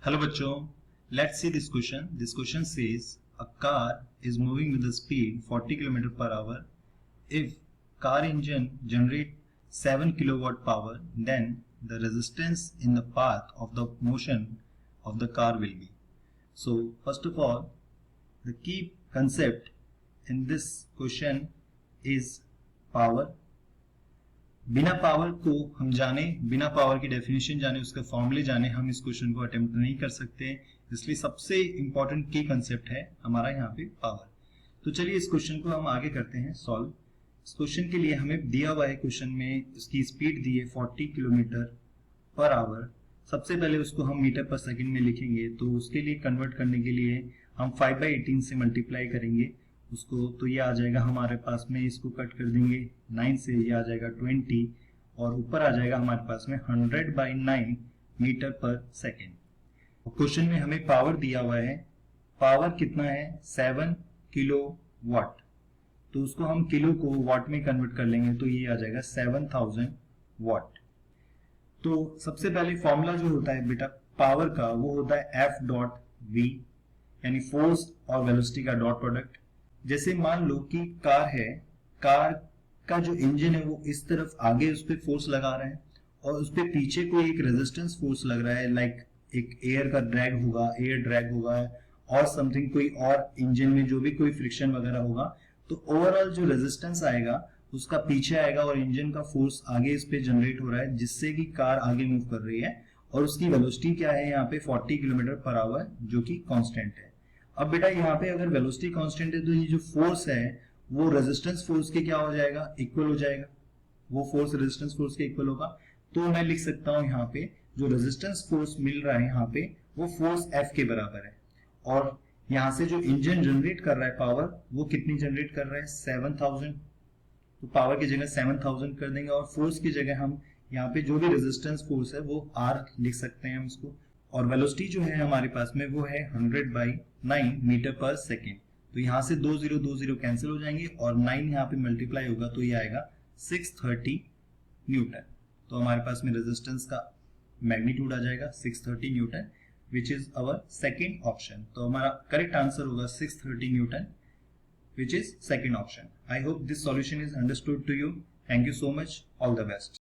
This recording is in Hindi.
Hello बच्चों, let's see this question. This question says a car is moving with the speed 40 km per hour. If car engine generate 7 kilowatt power, then the resistance in the path of the motion of the car will be. So first of all, the key concept in this question is power. बिना पावर को हम जाने, बिना पावर की डेफिनेशन जाने, उसके फॉर्मूले जाने हम इस क्वेश्चन को अटेम्प्ट नहीं कर सकते। इसलिए सबसे इंपॉर्टेंट की कंसेप्ट है हमारा यहाँ पे पावर। तो चलिए इस क्वेश्चन को हम आगे करते हैं सॉल्व। इस क्वेश्चन के लिए हमें दिया हुआ है, क्वेश्चन में उसकी स्पीड दी है 40 किलोमीटर पर आवर। सबसे पहले उसको हम मीटर पर सेकेंड में लिखेंगे, तो उसके लिए कन्वर्ट करने के लिए हम 5/18 से मल्टीप्लाई करेंगे उसको, तो ये आ जाएगा हमारे पास में, इसको कट कर देंगे 9 से, ये आ जाएगा 20 और ऊपर आ जाएगा हमारे पास में 100/9 मीटर पर सेकेंड। क्वेश्चन में हमें पावर दिया हुआ है, पावर कितना है 7 किलो वाट, तो उसको हम किलो को वाट में कन्वर्ट कर लेंगे, तो ये आ जाएगा 7000 वाट। तो सबसे पहले फॉर्मूला जो होता है बेटा पावर का, वो होता है F.V, यानी फोर्स और वेलोसिटी का डॉट प्रोडक्ट। जैसे मान लो कि कार है, कार का जो इंजन है वो इस तरफ आगे उस पर फोर्स लगा रहा है और उस पर पीछे कोई एक रेजिस्टेंस फोर्स लग रहा है, लाइक एक एयर का ड्रैग होगा, एयर ड्रैग होगा और समथिंग, कोई और इंजन में जो भी कोई फ्रिक्शन वगैरह होगा, तो ओवरऑल जो रेजिस्टेंस आएगा उसका पीछे आएगा और इंजन का फोर्स आगे इस पे जनरेट हो रहा है, जिससे कि कार आगे मूव कर रही है और उसकी वेलोसिटी क्या है यहाँ पे 40 किलोमीटर पर आवर, जो कि कांस्टेंट है। अब बेटा यहाँ पे अगर वेलोसिटी कांस्टेंट है तो ये जो फोर्स है वो रेजिस्टेंस फोर्स के क्या हो जाएगा, इक्वल हो जाएगा। वो फोर्स रेजिस्टेंस फोर्स के इक्वल होगा, तो मैं लिख सकता हूं यहाँ पे जो रेजिस्टेंस फोर्स मिल रहा है यहाँ पे वो फोर्स F के बराबर है। और यहाँ से जो इंजन जनरेट कर रहा है पावर, वो कितनी जनरेट कर रहा है 7000, तो पावर की जगह 7000 कर देंगे और फोर्स की जगह हम यहाँ पे जो भी रेजिस्टेंस फोर्स है वो R लिख सकते हैं हम इसको। और वेलोसिटी जो है हमारे पास में वो है 100/9 मीटर पर सेकेंड, तो यहाँ से 20 कैंसिल हो जाएंगे और 9 यहाँ पे मल्टीप्लाई होगा, तो ये आएगा 630 न्यूटन। तो हमारे पास में रेजिस्टेंस का मैग्नीट्यूड आ जाएगा 630 newton, which is our second option. तो हमारा करेक्ट आंसर होगा 630 newton, which is second option. I hope this solution is understood to you. Thank you so much, all the best.